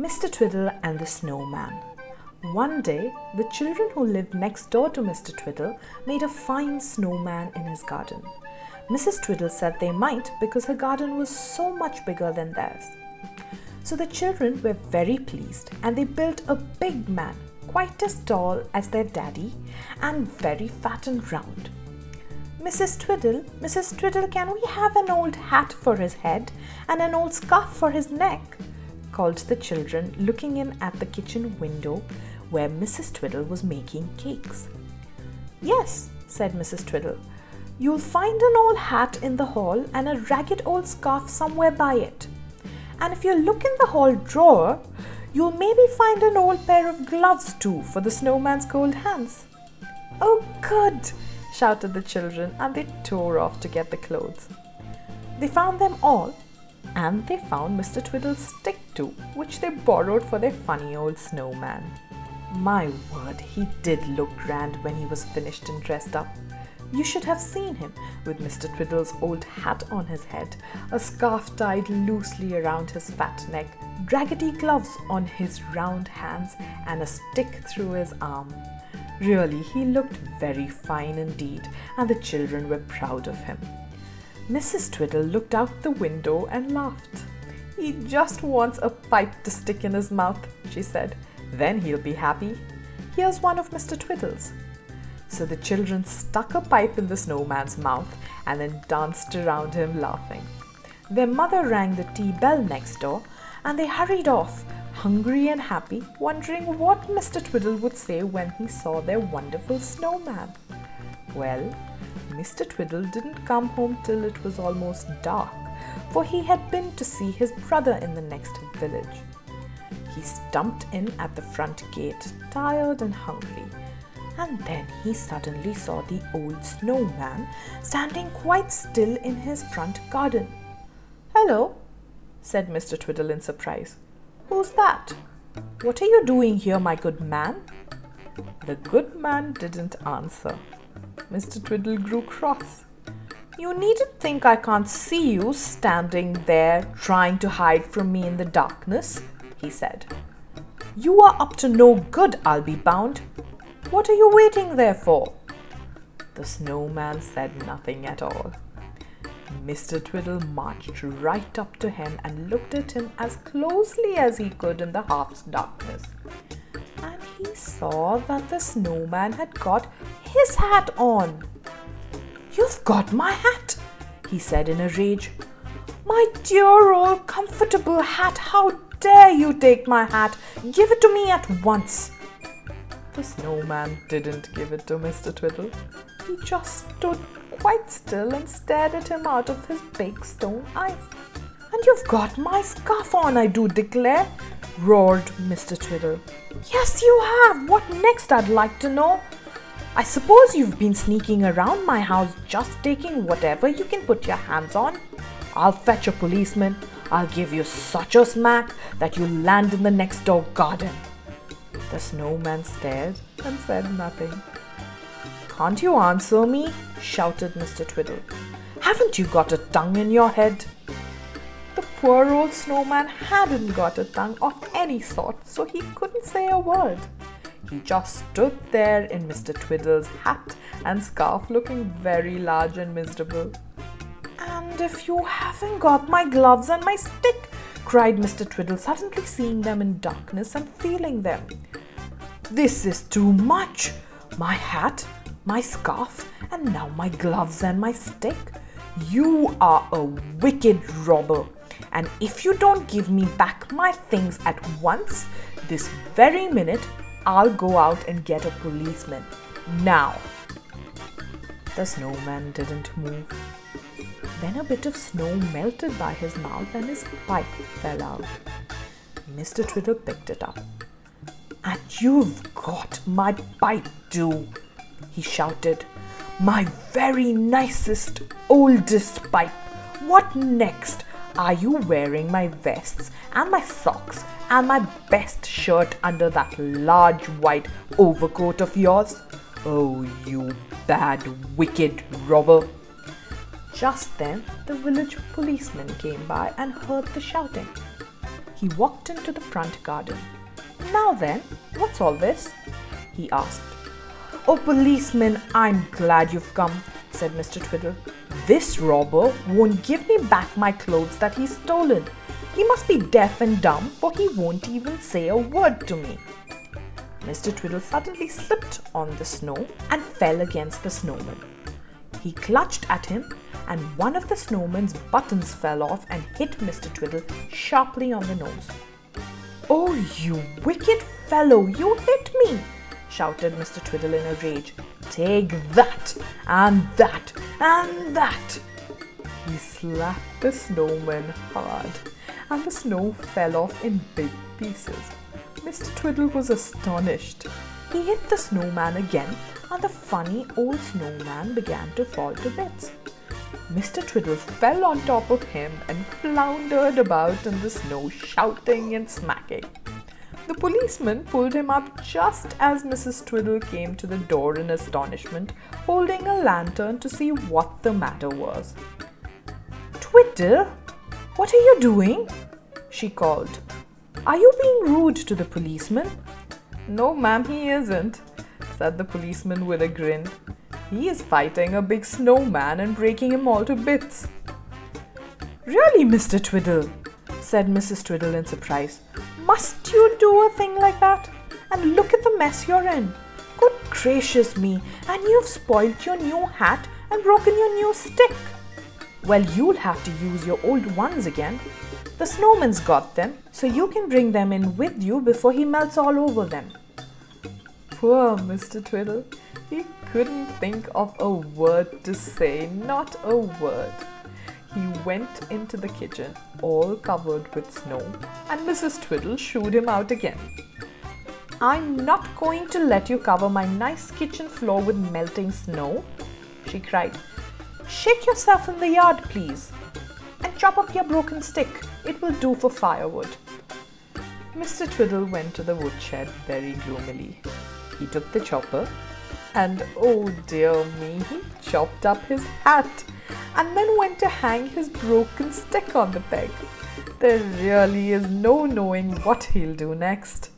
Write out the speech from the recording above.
Mr. Twiddle and the Snowman. One day, the children who lived next door to Mr. Twiddle made a fine snowman in his garden. Mrs. Twiddle said they might because her garden was so much bigger than theirs. So the children were very pleased and they built a big man, quite as tall as their daddy and very fat and round. Mrs. Twiddle, can we have an old hat for his head and an old scarf for his neck? Called the children, looking in at the kitchen window where Mrs. Twiddle was making cakes. Yes, said Mrs. Twiddle. You'll find an old hat in the hall and a ragged old scarf somewhere by it. And if you look in the hall drawer, you'll maybe find an old pair of gloves too for the snowman's cold hands. Oh, good, shouted the children, and they tore off to get the clothes. They found them all, and they found Mr. Twiddle's stick too, which they borrowed for their funny old snowman. My word, he did look grand when he was finished and dressed up. You should have seen him with Mr. Twiddle's old hat on his head, a scarf tied loosely around his fat neck, raggedy gloves on his round hands, and a stick through his arm. Really, he looked very fine indeed, and the children were proud of him. Mrs. Twiddle looked out the window and laughed. He just wants a pipe to stick in his mouth, she said. Then he'll be happy. Here's one of Mr. Twiddle's. So the children stuck a pipe in the snowman's mouth and then danced around him laughing. Their mother rang the tea bell next door and they hurried off, hungry and happy, wondering what Mr. Twiddle would say when he saw their wonderful snowman. Well, Mr. Twiddle didn't come home till it was almost dark, for he had been to see his brother in the next village. He stumped in at the front gate, tired and hungry, and then he suddenly saw the old snowman standing quite still in his front garden. "Hello," said Mr. Twiddle in surprise. "Who's that? What are you doing here, my good man?" The good man didn't answer. Mr. Twiddle grew cross. "You needn't think I can't see you standing there trying to hide from me in the darkness," he said. "You are up to no good, I'll be bound. What are you waiting there for?" The snowman said nothing at all. Mr. Twiddle marched right up to him and looked at him as closely as he could in the half darkness. And he saw that the snowman had got his hat on. "You've got my hat," he said in a rage. "My dear old comfortable hat, how dare you take my hat? Give it to me at once." The snowman didn't give it to Mr. Twiddle. He just stood quite still and stared at him out of his big stone eyes. "And you've got my scarf on, I do declare," roared Mr. Twiddle. "Yes, you have. What next, I'd like to know? I suppose you've been sneaking around my house just taking whatever you can put your hands on. I'll fetch a policeman. I'll give you such a smack that you'll land in the next door garden." The snowman stared and said nothing. "Can't you answer me?" shouted Mr. Twiddle. "Haven't you got a tongue in your head?" The poor old snowman hadn't got a tongue of any sort, so he couldn't say a word. He just stood there in Mr. Twiddle's hat and scarf, looking very large and miserable. "And if you haven't got my gloves and my stick," cried Mr. Twiddle, suddenly seeing them in darkness and feeling them. "This is too much! My hat, my scarf, and now my gloves and my stick. You are a wicked robber, and if you don't give me back my things at once, this very minute, I'll go out and get a policeman. Now!" The snowman didn't move. Then a bit of snow melted by his mouth and his pipe fell out. Mr. Twiddle picked it up. "And you've got my pipe too," he shouted. "My very nicest, oldest pipe. What next? Are you wearing my vests and my socks and my best shirt under that large white overcoat of yours? Oh, you bad, wicked robber!" Just then the village policeman came by and heard the shouting. he walked into the front garden. "Now then, what's all this?" he asked. "Oh, policeman, I'm glad you've come," said Mr. Twiddle. "This robber won't give me back my clothes that he's stolen. He must be deaf and dumb, for he won't even say a word to me." Mr. Twiddle suddenly slipped on the snow and fell against the snowman. He clutched at him, and one of the snowman's buttons fell off and hit Mr. Twiddle sharply on the nose. "Oh, you wicked fellow, you hit me!" shouted Mr. Twiddle in a rage. "Take that, and that, and that!" He slapped the snowman hard, and the snow fell off in big pieces. Mr. Twiddle was astonished. He hit the snowman again, and the funny old snowman began to fall to bits. Mr. Twiddle fell on top of him and floundered about in the snow, shouting and smacking. The policeman pulled him up just as Mrs. Twiddle came to the door in astonishment, holding a lantern to see what the matter was. "Twiddle, what are you doing?" she called. "Are you being rude to the policeman?" "No, ma'am, he isn't," said the policeman with a grin. "He is fighting a big snowman and breaking him all to bits." "Really, Mr. Twiddle?" said Mrs. Twiddle in surprise. "Must you do a thing like that? And look at the mess you're in. Good gracious me, and you've spoilt your new hat and broken your new stick. Well, you'll have to use your old ones again. The snowman's got them, so you can bring them in with you before he melts all over them." Poor Mr. Twiddle. He couldn't think of a word to say, not a word. He went into the kitchen, all covered with snow, and Mrs. Twiddle shooed him out again. "I'm not going to let you cover my nice kitchen floor with melting snow," she cried. "Shake yourself in the yard, please, and chop up your broken stick. It will do for firewood." Mr. Twiddle went to the woodshed very gloomily. He took the chopper, and oh dear me, he chopped up his hat and then went to hang his broken stick on the peg. There really is no knowing what he'll do next.